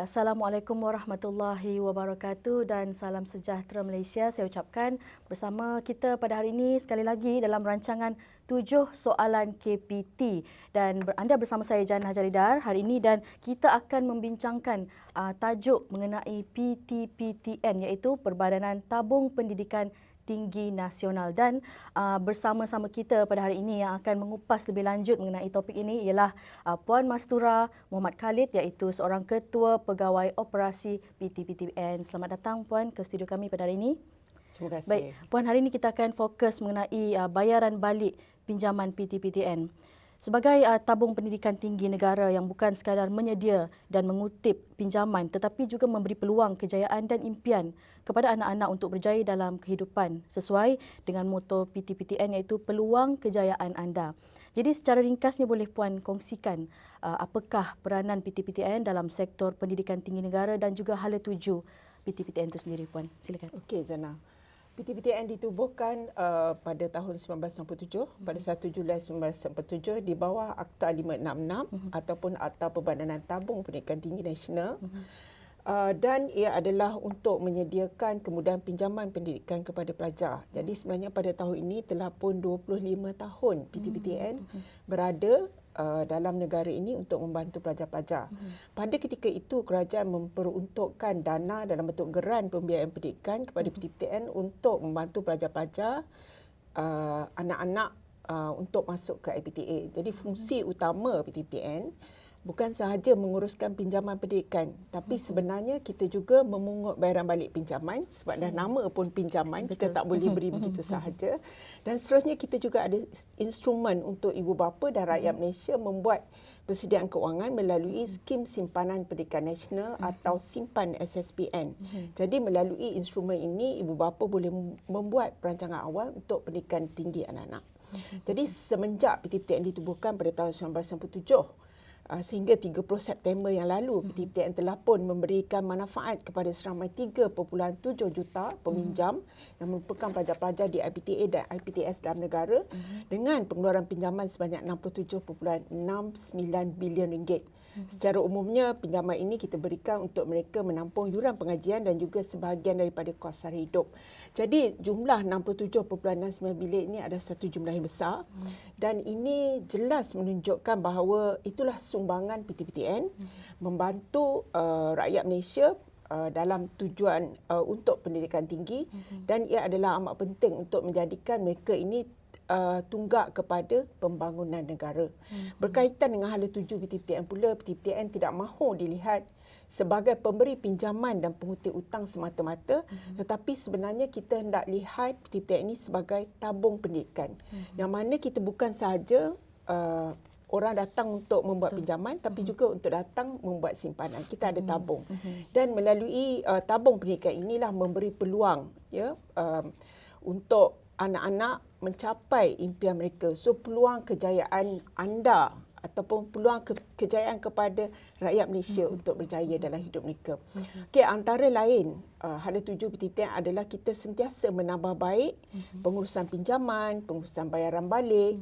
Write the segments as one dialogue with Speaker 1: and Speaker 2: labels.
Speaker 1: Assalamualaikum warahmatullahi wabarakatuh dan salam sejahtera Malaysia. Saya ucapkan bersama kita pada hari ini sekali lagi dalam rancangan 7 soalan KPT. Dan anda bersama saya Jannah Jalidar hari ini dan kita akan membincangkan tajuk mengenai PTPTN iaitu Perbadanan Tabung Pendidikan Tinggi Nasional dan bersama-sama kita pada hari ini yang akan mengupas lebih lanjut mengenai topik ini ialah Puan Mastura Muhammad Khalid iaitu seorang Ketua Pegawai Operasi PTPTN. Selamat datang Puan ke studio kami pada hari ini.
Speaker 2: Terima kasih.
Speaker 1: Baik, Puan, hari ini kita akan fokus mengenai bayaran balik pinjaman PTPTN. Sebagai tabung pendidikan tinggi negara yang bukan sekadar menyedia dan mengutip pinjaman tetapi juga memberi peluang kejayaan dan impian kepada anak-anak untuk berjaya dalam kehidupan sesuai dengan moto PTPTN iaitu peluang kejayaan anda. Jadi secara ringkasnya boleh Puan kongsikan apakah peranan PTPTN dalam sektor pendidikan tinggi negara dan juga hala tuju PTPTN itu sendiri, Puan. Silakan.
Speaker 2: Okey, Jannah. PTPTN ditubuhkan pada tahun 1997, pada 1 Julai 1997 di bawah Akta 566 ataupun Akta Perbadanan Tabung Pendidikan Tinggi Nasional. Dan ia adalah untuk menyediakan kemudahan pinjaman pendidikan kepada pelajar. Jadi sebenarnya pada tahun ini telah pun 25 tahun PTPTN berada dalam negara ini untuk membantu pelajar-pelajar. Pada ketika itu, kerajaan memperuntukkan dana dalam bentuk geran pembiayaan pendidikan kepada PTPTN untuk membantu pelajar-pelajar, anak-anak untuk masuk ke IPTA. Jadi fungsi utama PTPTN bukan sahaja menguruskan pinjaman pendidikan, tapi sebenarnya kita juga memungut bayaran balik pinjaman sebab dah nama pun pinjaman, kita tak boleh beri begitu sahaja. Dan seterusnya kita juga ada instrumen untuk ibu bapa dan rakyat Malaysia membuat persediaan kewangan melalui skim simpanan pendidikan nasional atau simpan SSPN. Jadi melalui instrumen ini ibu bapa boleh membuat perancangan awal untuk pendidikan tinggi anak-anak. Jadi semenjak PTPTN ditubuhkan pada tahun 1997 sehingga 30 September yang lalu, PTPTN telah pun memberikan manfaat kepada seramai 3.7 juta peminjam yang merupakan pelajar-pelajar di IPTA dan IPTS dalam negara dengan pengeluaran pinjaman sebanyak 67.69 bilion ringgit. Secara umumnya, pinjaman ini kita berikan untuk mereka menampung yuran pengajian dan juga sebahagian daripada kos sara hidup. Jadi jumlah 67.69 bilion ini adalah satu jumlah yang besar dan ini jelas menunjukkan bahawa itulah sumbangan PTPTN membantu rakyat Malaysia dalam tujuan untuk pendidikan tinggi dan ia adalah amat penting untuk menjadikan mereka ini tunggak kepada pembangunan negara. Berkaitan dengan hala tuju PTPTN pula, PTPTN tidak mahu dilihat sebagai pemberi pinjaman dan pengutip hutang semata-mata, tetapi sebenarnya kita hendak lihat PTPTN ini sebagai tabung pendidikan. Yang mana kita bukan sahaja orang datang untuk membuat pinjaman tapi juga untuk datang membuat simpanan. Kita ada tabung. Dan melalui tabung pendidikan inilah memberi peluang untuk anak-anak mencapai impian mereka. So peluang kejayaan anda ataupun peluang kejayaan kepada rakyat Malaysia untuk berjaya dalam hidup mereka. Okey, antara lain hala tuju PTPTN adalah kita sentiasa menambah baik pengurusan pinjaman, pengurusan bayaran balik,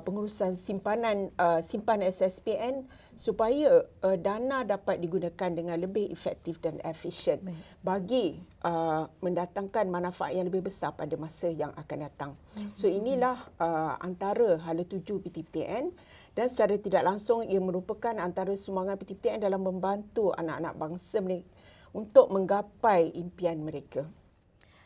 Speaker 2: pengurusan simpan SSPN supaya dana dapat digunakan dengan lebih efektif dan efisien bagi mendatangkan manfaat yang lebih besar pada masa yang akan datang. So inilah antara hala tuju PTPTN dan secara tidak langsung ia merupakan antara sumbangan PTPTN dalam membantu anak-anak bangsa untuk menggapai impian mereka.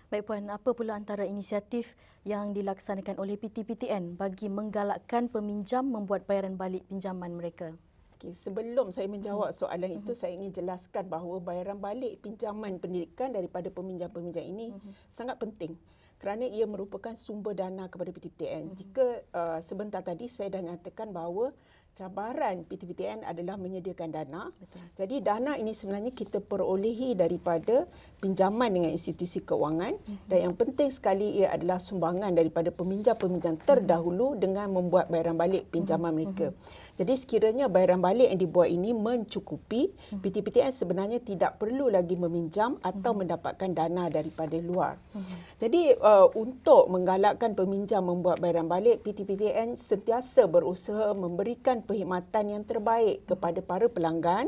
Speaker 1: Baik Puan, apa pula antara inisiatif yang dilaksanakan oleh PTPTN bagi menggalakkan peminjam membuat bayaran balik pinjaman mereka?
Speaker 2: Okay, sebelum saya menjawab soalan itu, saya ingin jelaskan bahawa bayaran balik pinjaman pendidikan daripada peminjam-peminjam ini sangat penting kerana ia merupakan sumber dana kepada PTPTN. Jika sebentar tadi saya dah nyatakan bahawa cabaran PTPTN adalah menyediakan dana.
Speaker 1: Betul.
Speaker 2: Jadi dana ini sebenarnya kita perolehi daripada pinjaman dengan institusi keuangan dan yang penting sekali ia adalah sumbangan daripada peminjam-peminjam terdahulu dengan membuat bayaran balik pinjaman mereka. Jadi sekiranya bayaran balik yang dibuat ini mencukupi, PTPTN sebenarnya tidak perlu lagi meminjam atau mendapatkan dana daripada luar. Jadi untuk menggalakkan peminjam membuat bayaran balik, PTPTN sentiasa berusaha memberikan perkhidmatan yang terbaik kepada para pelanggan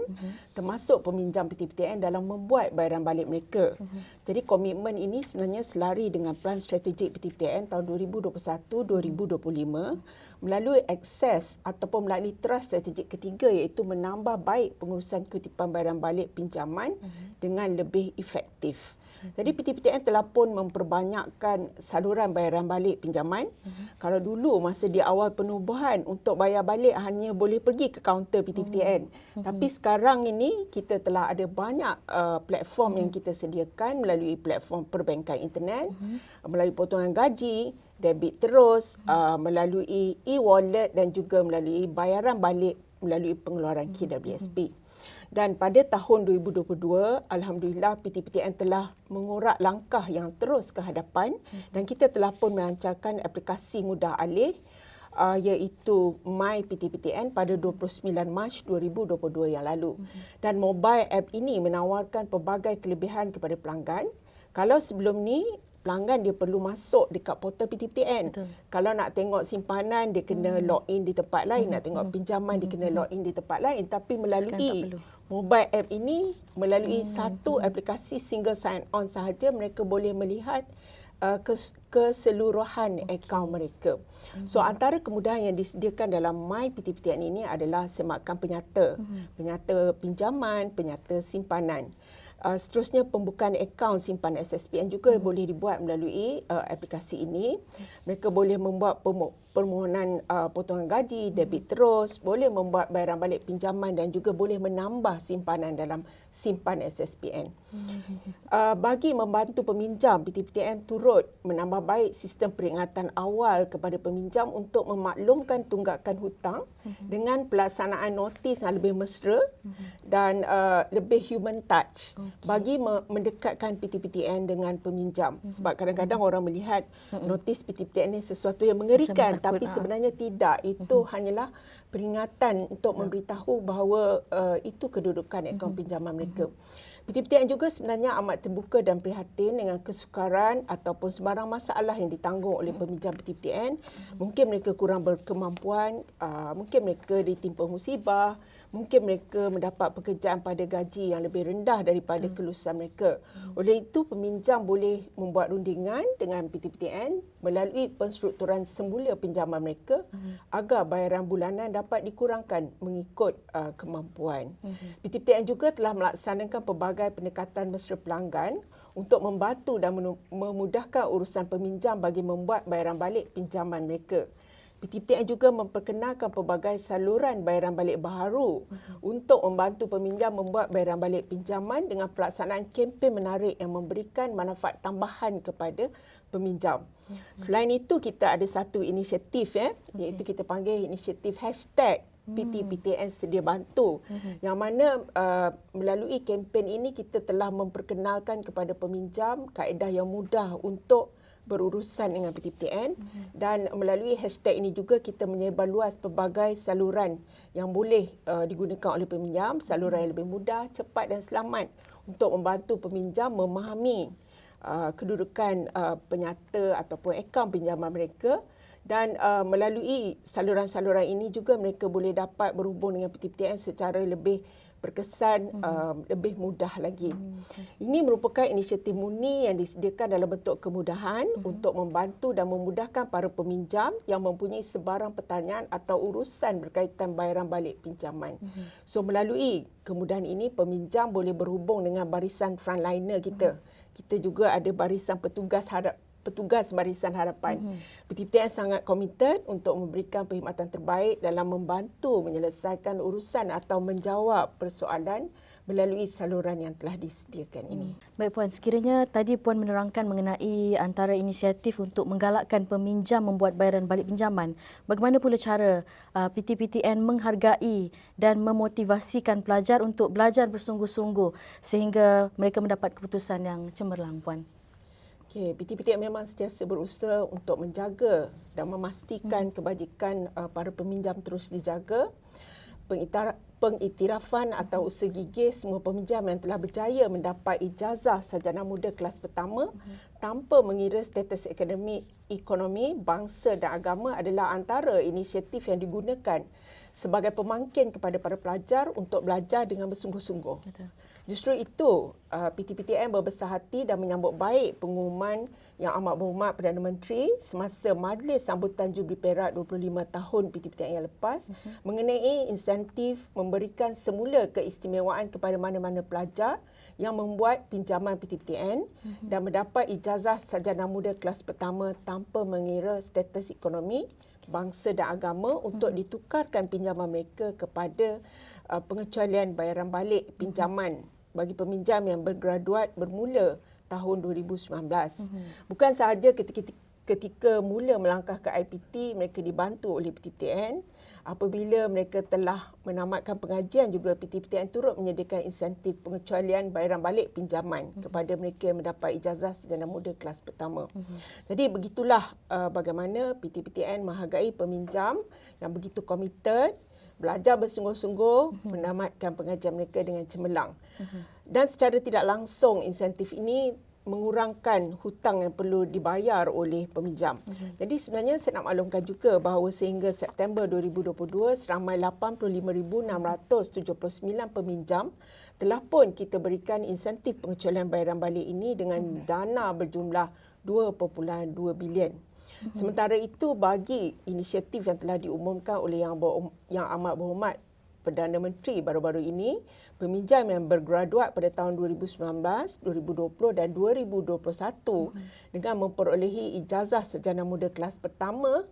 Speaker 2: termasuk peminjam PTPTN dalam membuat bayaran balik mereka. Jadi komitmen ini sebenarnya selari dengan Pelan Strategik PTPTN tahun 2021-2025 melalui akses ataupun melalui trust strategik ketiga, iaitu menambah baik pengurusan kutipan bayaran balik pinjaman dengan lebih efektif. Jadi PTPTN telah pun memperbanyakkan saluran bayaran balik pinjaman. Kalau dulu masa di awal penubuhan untuk bayar balik hanya boleh pergi ke kaunter PTPTN. Tapi sekarang ini kita telah ada banyak platform yang kita sediakan melalui platform perbankan internet, melalui potongan gaji, debit terus, melalui e-wallet dan juga melalui bayaran balik melalui pengeluaran KWSP. Dan pada tahun 2022, alhamdulillah PTPTN telah mengorak langkah yang terus ke hadapan dan kita telah pun melancarkan aplikasi mudah alih iaitu My PTPTN pada 29 Mac 2022 yang lalu. Dan mobile app ini menawarkan pelbagai kelebihan kepada pelanggan. Kalau sebelum ni pelanggan dia perlu masuk dekat portal PTPTN.
Speaker 1: Betul.
Speaker 2: Kalau nak tengok simpanan dia kena login di tempat lain, nak tengok pinjaman dia kena login di tempat lain, tapi melalui mobile app ini, melalui satu aplikasi single sign on sahaja mereka boleh melihat keseluruhan akaun mereka. So antara kemudahan yang disediakan dalam My PTPTN ini adalah semakan penyata, penyata pinjaman, penyata simpanan. Seterusnya pembukaan akaun simpan SSPN juga boleh dibuat melalui aplikasi ini. Mereka boleh membuat permohonan potongan gaji, debit terus, boleh membuat bayaran balik pinjaman dan juga boleh menambah simpanan dalam simpan SSPN. Bagi membantu peminjam, PTPTN turut menambah baik sistem peringatan awal kepada peminjam untuk memaklumkan tunggakan hutang dengan pelaksanaan notis yang lebih mesra dan lebih human touch bagi mendekatkan PTPTN dengan peminjam. Sebab kadang-kadang orang melihat notis PTPTN ini sesuatu yang mengerikan, tapi sebenarnya tidak. Itu hanyalah peringatan untuk memberitahu bahawa itu kedudukan akaun pinjaman mereka. PTPTN juga sebenarnya amat terbuka dan prihatin dengan kesukaran ataupun sebarang masalah yang ditanggung oleh peminjam PTPTN. Mungkin mereka kurang berkemampuan, mungkin mereka ditimpa musibah, mungkin mereka mendapat pekerjaan pada gaji yang lebih rendah daripada kelulusan mereka. Oleh itu, peminjam boleh membuat rundingan dengan PTPTN melalui penstrukturan semula pinjaman mereka agar bayaran bulanan dapat dikurangkan mengikut kemampuan. PTPTN juga telah melaksanakan pelbagai pendekatan mesra pelanggan untuk membantu dan memudahkan urusan peminjam bagi membuat bayaran balik pinjaman mereka. PTPTN juga memperkenalkan pelbagai saluran bayaran balik baharu untuk membantu peminjam membuat bayaran balik pinjaman dengan pelaksanaan kempen menarik yang memberikan manfaat tambahan kepada peminjam. Selain itu, kita ada satu inisiatif iaitu kita panggil inisiatif #PTPTN sedia bantu, yang mana melalui kempen ini kita telah memperkenalkan kepada peminjam kaedah yang mudah untuk berurusan dengan PTPTN dan melalui hashtag ini juga kita menyebar luas pelbagai saluran yang boleh digunakan oleh peminjam, saluran yang lebih mudah, cepat dan selamat untuk membantu peminjam memahami kedudukan penyata ataupun akaun pinjaman mereka. Dan melalui saluran-saluran ini juga mereka boleh dapat berhubung dengan PTPTN secara lebih berkesan, lebih mudah lagi. Ini merupakan inisiatif murni yang disediakan dalam bentuk kemudahan untuk membantu dan memudahkan para peminjam yang mempunyai sebarang pertanyaan atau urusan berkaitan bayaran balik pinjaman. So melalui kemudahan ini, peminjam boleh berhubung dengan barisan frontliner kita. Kita juga ada barisan petugas barisan harapan. PTPTN sangat komited untuk memberikan perkhidmatan terbaik dalam membantu menyelesaikan urusan atau menjawab persoalan melalui saluran yang telah disediakan ini.
Speaker 1: Baik Puan, sekiranya tadi Puan menerangkan mengenai antara inisiatif untuk menggalakkan peminjam membuat bayaran balik pinjaman, bagaimana pula cara PTPTN menghargai dan memotivasikan pelajar untuk belajar bersungguh-sungguh sehingga mereka mendapat keputusan yang cemerlang, Puan?
Speaker 2: PTPTN memang sentiasa berusaha untuk menjaga dan memastikan kebajikan para peminjam terus dijaga. pengiktirafan atau usaha gigih semua peminjam yang telah berjaya mendapat ijazah sarjana muda kelas pertama tanpa mengira status ekonomi, bangsa dan agama adalah antara inisiatif yang digunakan sebagai pemangkin kepada para pelajar untuk belajar dengan bersungguh-sungguh.
Speaker 1: Betul.
Speaker 2: Justru itu, PTPTN berbesar hati dan menyambut baik pengumuman Yang Amat Berhormat Perdana Menteri semasa majlis sambutan Jubli Perak 25 tahun PTPTN yang lepas mengenai insentif memberikan semula keistimewaan kepada mana-mana pelajar yang membuat pinjaman PTPTN dan mendapat ijazah sarjana muda kelas pertama tanpa mengira status ekonomi, bangsa dan agama untuk ditukarkan pinjaman mereka kepada pengecualian bayaran balik pinjaman bagi peminjam yang bergraduat bermula tahun 2019. Bukan sahaja ketika mula melangkah ke IPT, mereka dibantu oleh PTPTN. Apabila mereka telah menamatkan pengajian juga, PTPTN turut menyediakan insentif pengecualian bayaran balik pinjaman kepada mereka yang mendapat ijazah sarjana muda kelas pertama. Jadi begitulah bagaimana PTPTN menghargai peminjam yang begitu komited, belajar bersungguh-sungguh, menamatkan pengajian mereka dengan cemerlang. Dan secara tidak langsung insentif ini mengurangkan hutang yang perlu dibayar oleh peminjam. Jadi sebenarnya saya nak maklumkan juga bahawa sehingga September 2022 seramai 85,679 peminjam telah pun kita berikan insentif pengecualian bayaran balik ini dengan dana berjumlah 2.2 bilion. Sementara itu, bagi inisiatif yang telah diumumkan oleh Yang Amat Berhormat Perdana Menteri baru-baru ini, peminjam yang bergraduat pada tahun 2019, 2020 dan 2021 dengan memperolehi ijazah sarjana muda kelas pertama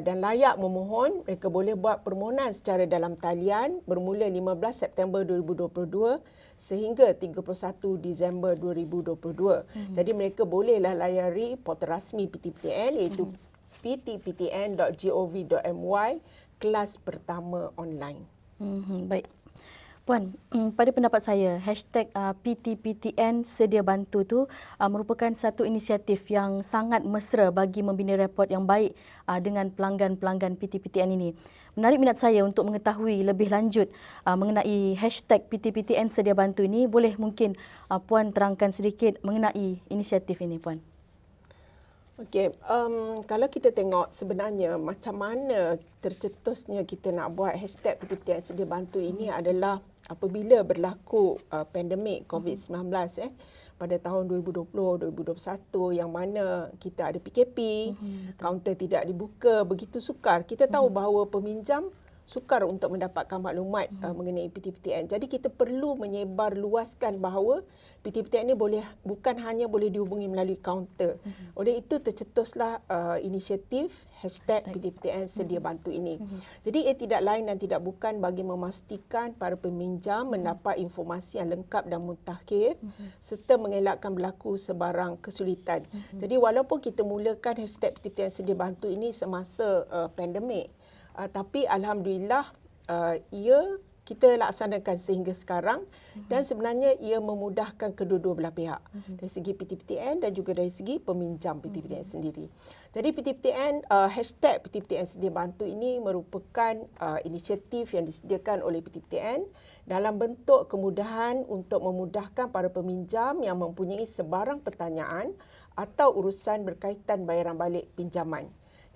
Speaker 2: dan layak memohon, mereka boleh buat permohonan secara dalam talian bermula 15 September 2022 sehingga 31 Disember 2022. Jadi mereka bolehlah layari portal rasmi PTPTN iaitu ptptn.gov.my kelas pertama online.
Speaker 1: Baik. Puan, pada pendapat saya, #PTPTN sedia bantu tu merupakan satu inisiatif yang sangat mesra bagi membina rekod yang baik dengan pelanggan-pelanggan PTPTN ini. Menarik minat saya untuk mengetahui lebih lanjut mengenai #PTPTN sedia bantu ini. Boleh mungkin Puan terangkan sedikit mengenai inisiatif ini, Puan?
Speaker 2: Okey, kalau kita tengok sebenarnya macam mana tercetusnya kita nak buat #PTPTN sedia bantu ini adalah apabila berlaku pandemik COVID-19 pada tahun 2020-2021 yang mana kita ada PKP, kaunter tidak dibuka, begitu sukar. Kita tahu bahawa peminjam sukar untuk mendapatkan maklumat mengenai PTPTN. Jadi kita perlu menyebar luaskan bahawa PTPTN ini bukan hanya boleh dihubungi melalui kaunter. Oleh itu tercetuslah inisiatif #PTPTN sedia bantu ini. Jadi ia tidak lain dan tidak bukan bagi memastikan para peminjam mendapat informasi yang lengkap dan mutakhir serta mengelakkan berlaku sebarang kesulitan. Jadi walaupun kita mulakan #PTPTN sedia bantu ini semasa pandemik, tapi alhamdulillah kita laksanakan sehingga sekarang dan sebenarnya ia memudahkan kedua-dua belah pihak dari segi PTPTN dan juga dari segi peminjam PTPTN sendiri. Jadi #PTPTN sedia bantu ini merupakan inisiatif yang disediakan oleh PTPTN dalam bentuk kemudahan untuk memudahkan para peminjam yang mempunyai sebarang pertanyaan atau urusan berkaitan bayaran balik pinjaman.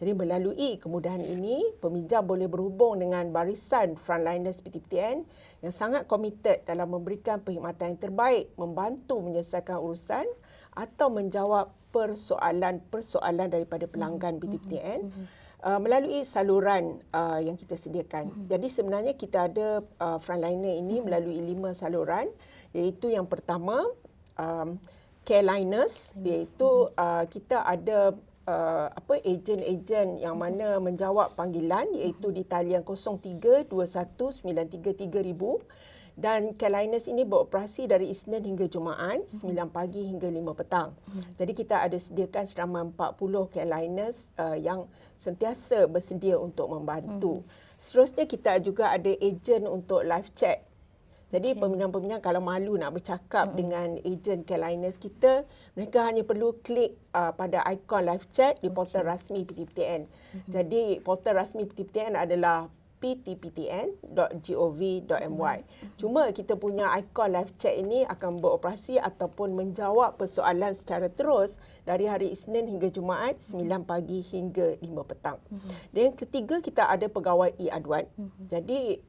Speaker 2: Jadi melalui kemudahan ini, peminjam boleh berhubung dengan barisan frontliners PTPTN yang sangat komited dalam memberikan perkhidmatan yang terbaik, membantu menyelesaikan urusan atau menjawab persoalan-persoalan daripada pelanggan PTPTN melalui saluran yang kita sediakan. Jadi sebenarnya kita ada frontliner ini melalui 5 saluran, iaitu yang pertama careliners, iaitu kita ada ejen-ejen yang mana menjawab panggilan iaitu di talian 0321933000 dan careliners ini beroperasi dari Isnin hingga Jumaat 9 pagi hingga 5 petang. Jadi kita ada sediakan seramai 40 careliners yang sentiasa bersedia untuk membantu. Seterusnya kita juga ada ejen untuk live chat. Jadi peminjam-peminjam kalau malu nak bercakap dengan ejen careliners kita, mereka hanya perlu klik pada ikon live chat di portal rasmi PTPTN. Jadi portal rasmi PTPTN adalah ptptn.gov.my. Cuma kita punya ikon live chat ini akan beroperasi ataupun menjawab persoalan secara terus dari hari Isnin hingga Jumaat 9 pagi hingga 5 petang. Dan yang ketiga, kita ada pegawai e-aduan. Jadi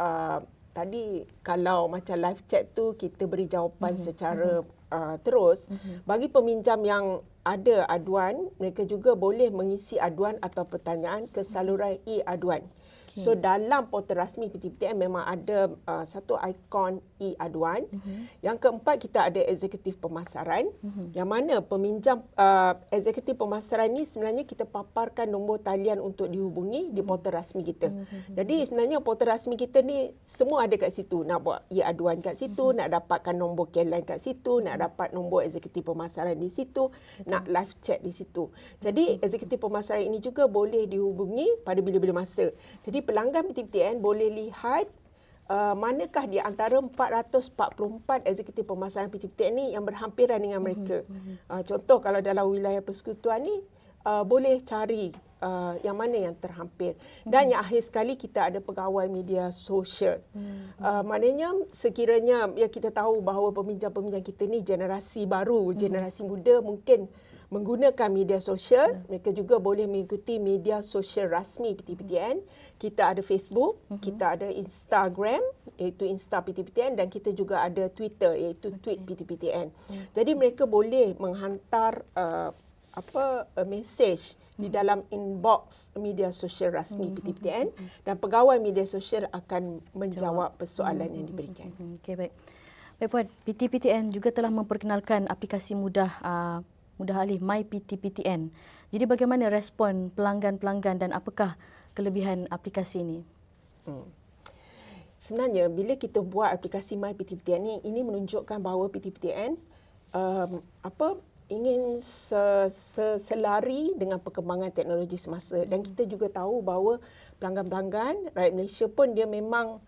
Speaker 2: tadi kalau macam live chat tu kita beri jawapan secara terus, bagi peminjam yang ada aduan, mereka juga boleh mengisi aduan atau pertanyaan ke saluran e-aduan. So dalam portal rasmi PTPTN memang ada satu ikon e-aduan. Yang keempat, kita ada eksekutif pemasaran, yang mana peminjam eksekutif pemasaran ni sebenarnya kita paparkan nombor talian untuk dihubungi di portal rasmi kita. Jadi sebenarnya portal rasmi kita ni semua ada kat situ. Nak buat e-aduan kat situ, nak dapatkan nombor KLINE kat situ, nak dapat nombor eksekutif pemasaran di situ, nak live chat di situ. Jadi eksekutif pemasaran ini juga boleh dihubungi pada bila-bila masa. Jadi pelanggan PTPTN boleh lihat manakah di antara 444 eksekutif pemasaran PTPTN ni yang berhampiran dengan mereka. Contoh kalau dalam wilayah persekutuan ni boleh cari yang mana yang terhampir. Dan yang akhir sekali, kita ada pegawai media sosial. Maknanya sekiranya ya kita tahu bahawa peminjam-peminjam kita ni generasi baru, generasi muda mungkin menggunakan media sosial, mereka juga boleh mengikuti media sosial rasmi PTPTN. Kita ada Facebook, kita ada Instagram iaitu Insta PTPTN, dan kita juga ada Twitter iaitu Tweet PTPTN. Jadi mereka boleh menghantar mesej di dalam inbox media sosial rasmi PTPTN, dan pegawai media sosial akan menjawab persoalan yang diberikan.
Speaker 1: Okey, baik. Baik Puan, PTPTN juga telah memperkenalkan aplikasi mudah alih My PTPTN. Jadi bagaimana respon pelanggan-pelanggan dan apakah kelebihan aplikasi ini?
Speaker 2: Sebenarnya bila kita buat aplikasi My PTPTN ini menunjukkan bahawa PTPTN ingin selari dengan perkembangan teknologi semasa, dan kita juga tahu bahawa pelanggan-pelanggan rakyat Malaysia pun dia memang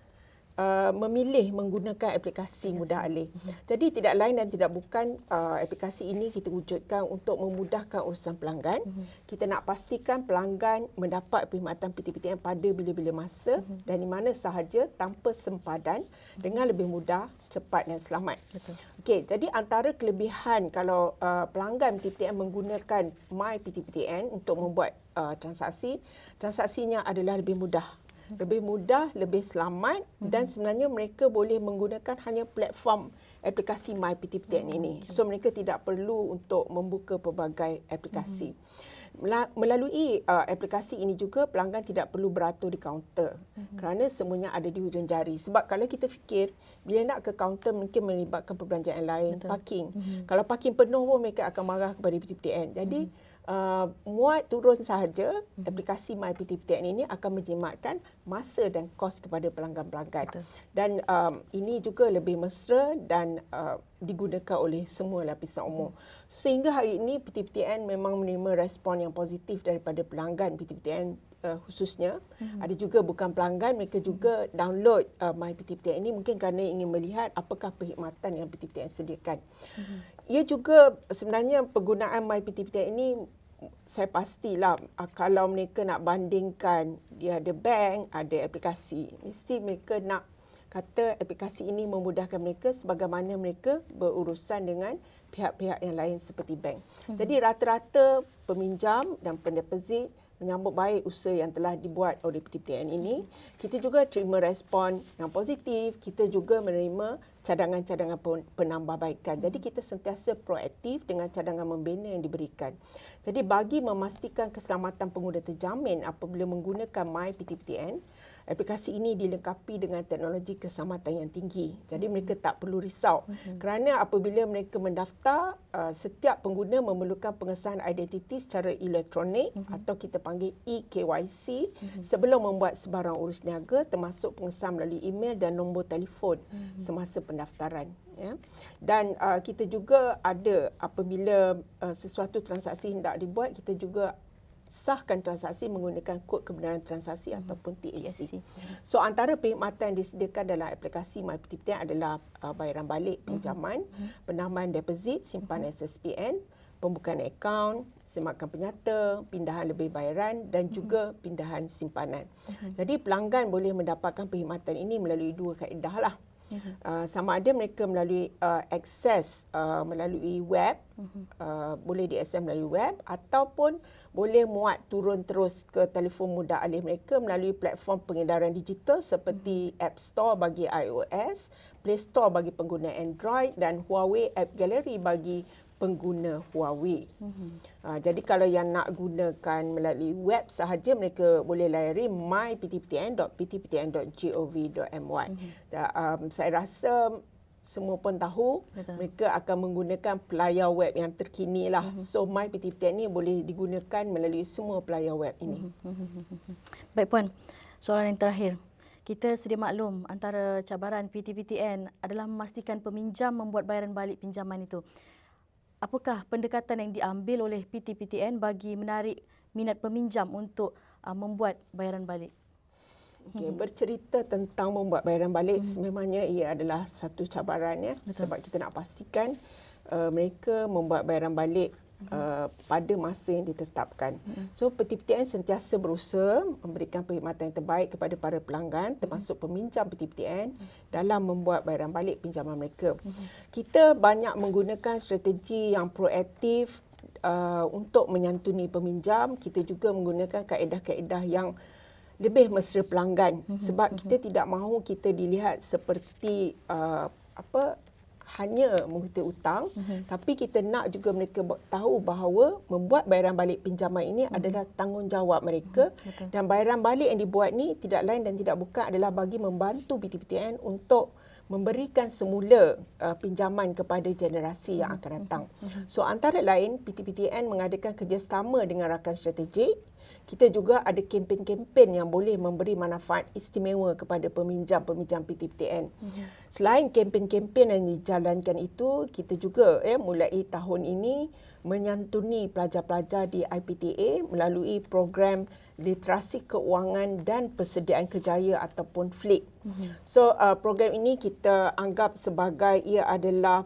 Speaker 2: memilih menggunakan aplikasi mudah alih. Jadi tidak lain dan tidak bukan aplikasi ini kita wujudkan untuk memudahkan urusan pelanggan. Kita nak pastikan pelanggan mendapat perkhidmatan PTPTN pada bila-bila masa dan di mana sahaja tanpa sempadan dengan lebih mudah, cepat dan selamat. Okey, jadi antara kelebihan kalau pelanggan PTPTN menggunakan My PTPTN untuk membuat transaksinya adalah lebih mudah. Lebih selamat, dan sebenarnya mereka boleh menggunakan hanya platform aplikasi My PTPTN ini. So mereka tidak perlu untuk membuka pelbagai aplikasi. Melalui aplikasi ini juga pelanggan tidak perlu beratur di kaunter kerana semuanya ada di hujung jari. Sebab kalau kita fikir bila nak ke kaunter mungkin melibatkan perbelanjaan lain, parking. Kalau parking penuh pun mereka akan marah kepada PTPTN. Jadi muat turun sahaja aplikasi My PTPTN ini akan menjimatkan masa dan kos kepada pelanggan-pelanggan. Dan ini juga lebih mesra dan digunakan oleh semua lapisan umum. Sehingga hari ini PTPTN memang menerima respon yang positif daripada pelanggan PTPTN khususnya. Ada juga bukan pelanggan, mereka juga download My PTPTN ini mungkin kerana ingin melihat apakah perkhidmatan yang PTPTN sediakan. Ia juga sebenarnya penggunaan My PTPTN ini saya pastilah kalau mereka nak bandingkan dia ada bank, ada aplikasi, mesti mereka nak kata aplikasi ini memudahkan mereka sebagaimana mereka berurusan dengan pihak-pihak yang lain seperti bank. Jadi rata-rata peminjam dan pendeposit menyambut baik usaha yang telah dibuat oleh PTPTN ini. Kita juga terima respon yang positif, kita juga menerima cadangan-cadangan penambahbaikan. Jadi kita sentiasa proaktif dengan cadangan membina yang diberikan. Jadi bagi memastikan keselamatan pengguna terjamin apabila menggunakan My PTPTN, aplikasi ini dilengkapi dengan teknologi keselamatan yang tinggi. Jadi mereka tak perlu risau kerana apabila mereka mendaftar, setiap pengguna memerlukan pengesahan identiti secara elektronik atau kita panggil eKYC sebelum membuat sebarang urus niaga, termasuk pengesahan melalui email dan nombor telefon semasa pendaftaran. Ya. Dan kita juga ada apabila sesuatu transaksi hendak dibuat, kita juga sahkan transaksi menggunakan kod kebenaran transaksi ataupun TSC. So antara perkhidmatan yang disediakan dalam aplikasi My PTPTN adalah bayaran balik pinjaman, penambahan deposit, simpanan SSPN, pembukaan akaun, semakan penyata, pindahan lebih bayaran dan juga pindahan simpanan. Jadi pelanggan boleh mendapatkan perkhidmatan ini melalui dua kaedah lah. Sama ada mereka melalui akses melalui web, boleh diakses melalui web ataupun boleh muat turun terus ke telefon mudah alih mereka melalui platform pengedaran digital seperti App Store bagi iOS, Play Store bagi pengguna Android dan Huawei App Gallery bagi pengguna Huawei. Jadi kalau yang nak gunakan melalui web sahaja, mereka boleh layari myptptn.ptptn.gov.my. Saya rasa semua pun tahu. Betul. Mereka akan menggunakan pelayar web yang terkini lah. So myPTPTN ni boleh digunakan melalui semua pelayar web ini.
Speaker 1: Baik Puan, soalan yang terakhir. Kita sedia maklum antara cabaran PTPTN adalah memastikan peminjam membuat bayaran balik pinjaman itu. Apakah pendekatan yang diambil oleh PTPTN bagi menarik minat peminjam untuk membuat bayaran balik?
Speaker 2: Okay, bercerita tentang membuat bayaran balik sememangnya ia adalah satu cabaran ya. Sebab kita nak pastikan mereka membuat bayaran balik pada masa yang ditetapkan. So PTPTN sentiasa berusaha memberikan perkhidmatan yang terbaik kepada para pelanggan termasuk peminjam PTPTN dalam membuat bayaran balik pinjaman mereka. Kita banyak menggunakan strategi yang proaktif untuk menyantuni peminjam. Kita juga menggunakan kaedah-kaedah yang lebih mesra pelanggan sebab kita tidak mahu kita dilihat seperti hanya mengutip hutang, tapi kita nak juga mereka tahu bahawa membuat bayaran balik pinjaman ini adalah tanggungjawab mereka dan bayaran balik yang dibuat ni tidak lain dan tidak bukan adalah bagi membantu PTPTN untuk memberikan semula pinjaman kepada generasi yang akan datang. So antara lain PTPTN mengadakan kerjasama dengan rakan strategik. Kita juga ada kempen-kempen yang boleh memberi manfaat istimewa kepada peminjam-peminjam PTPTN. Selain kempen-kempen yang dijalankan itu, kita juga mulai tahun ini menyantuni pelajar-pelajar di IPTA melalui program literasi keuangan dan persediaan kerjaya ataupun FLIK. So program ini kita anggap sebagai ia adalah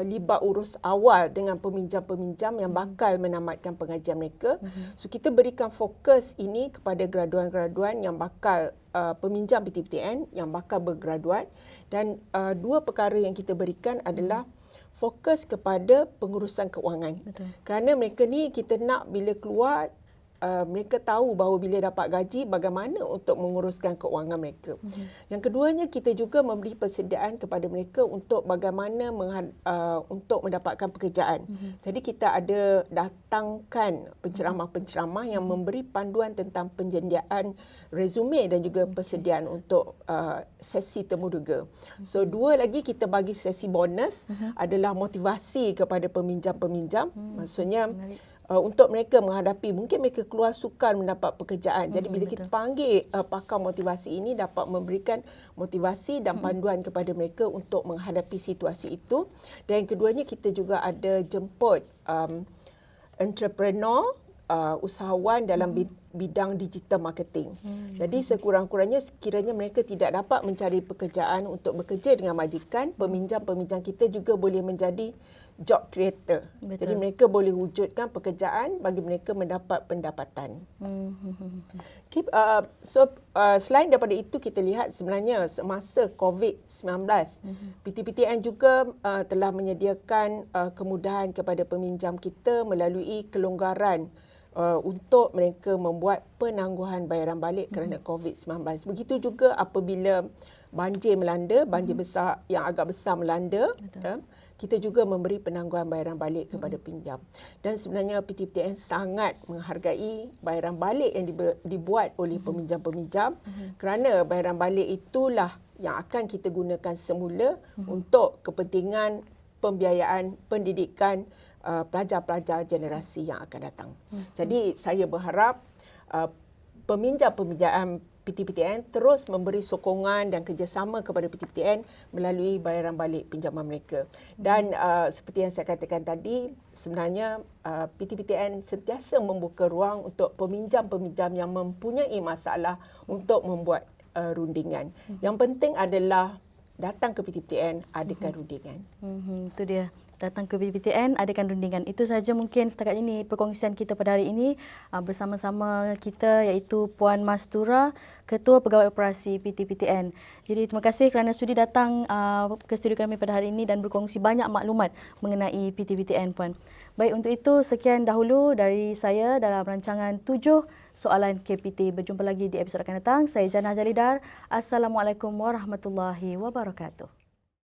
Speaker 2: libat urus awal dengan peminjam-peminjam yang bakal menamatkan pengajian mereka. So kita berikan fokus ini kepada graduan-graduan yang bakal peminjam PTPTN yang bakal bergraduat dan dua perkara yang kita berikan adalah fokus kepada pengurusan keuangan. Betul. Kerana mereka ni kita nak bila keluar mereka tahu bahawa bila dapat gaji bagaimana untuk menguruskan keuangan mereka. Yang keduanya kita juga memberi persediaan kepada mereka untuk bagaimana untuk mendapatkan pekerjaan. Jadi kita ada datangkan penceramah-penceramah yang memberi panduan tentang penyediaan resume dan juga persediaan untuk sesi temuduga. So dua lagi kita bagi sesi bonus adalah motivasi kepada peminjam-peminjam. Maksudnya untuk mereka menghadapi, mungkin mereka keluar sukar mendapat pekerjaan. Jadi bila kita panggil pakar motivasi ini dapat memberikan motivasi dan panduan kepada mereka untuk menghadapi situasi itu. Dan yang keduanya kita juga ada jemput entrepreneur, usahawan dalam bidang digital marketing. Jadi sekurang-kurangnya sekiranya mereka tidak dapat mencari pekerjaan untuk bekerja dengan majikan, peminjam-peminjam kita juga boleh menjadi job creator. Betul. Jadi mereka boleh wujudkan pekerjaan bagi mereka mendapat pendapatan. Selain daripada itu kita lihat sebenarnya semasa COVID-19, PTPTN juga telah menyediakan kemudahan kepada peminjam kita melalui kelonggaran untuk mereka membuat penangguhan bayaran balik kerana COVID-19. Begitu juga apabila banjir melanda, banjir besar yang agak besar melanda, kita juga memberi penangguhan bayaran balik kepada pinjam. Dan sebenarnya PTPTN sangat menghargai bayaran balik yang dibuat oleh peminjam-peminjam kerana bayaran balik itulah yang akan kita gunakan semula untuk kepentingan pembiayaan pendidikan pelajar-pelajar generasi yang akan datang. Jadi saya berharap peminjam-peminjam PTPTN terus memberi sokongan dan kerjasama kepada PTPTN melalui bayaran balik pinjaman mereka. Dan seperti yang saya katakan tadi, sebenarnya PTPTN sentiasa membuka ruang untuk peminjam-peminjam yang mempunyai masalah untuk membuat rundingan. Yang penting adalah datang ke PTPTN, adakan rundingan.
Speaker 1: Itu dia. datang ke PTPTN, adakan rundingan. Itu sahaja mungkin setakat ini perkongsian kita pada hari ini bersama-sama kita, iaitu Puan Mastura, Ketua Pegawai Operasi PTPTN. Jadi terima kasih kerana sudi datang ke studio kami pada hari ini dan berkongsi banyak maklumat mengenai PTPTN, Puan. Baik, untuk itu sekian dahulu dari saya dalam rancangan 7 soalan KPT. Berjumpa lagi di episod akan datang. Saya Jannah Jalidar. Assalamualaikum warahmatullahi wabarakatuh.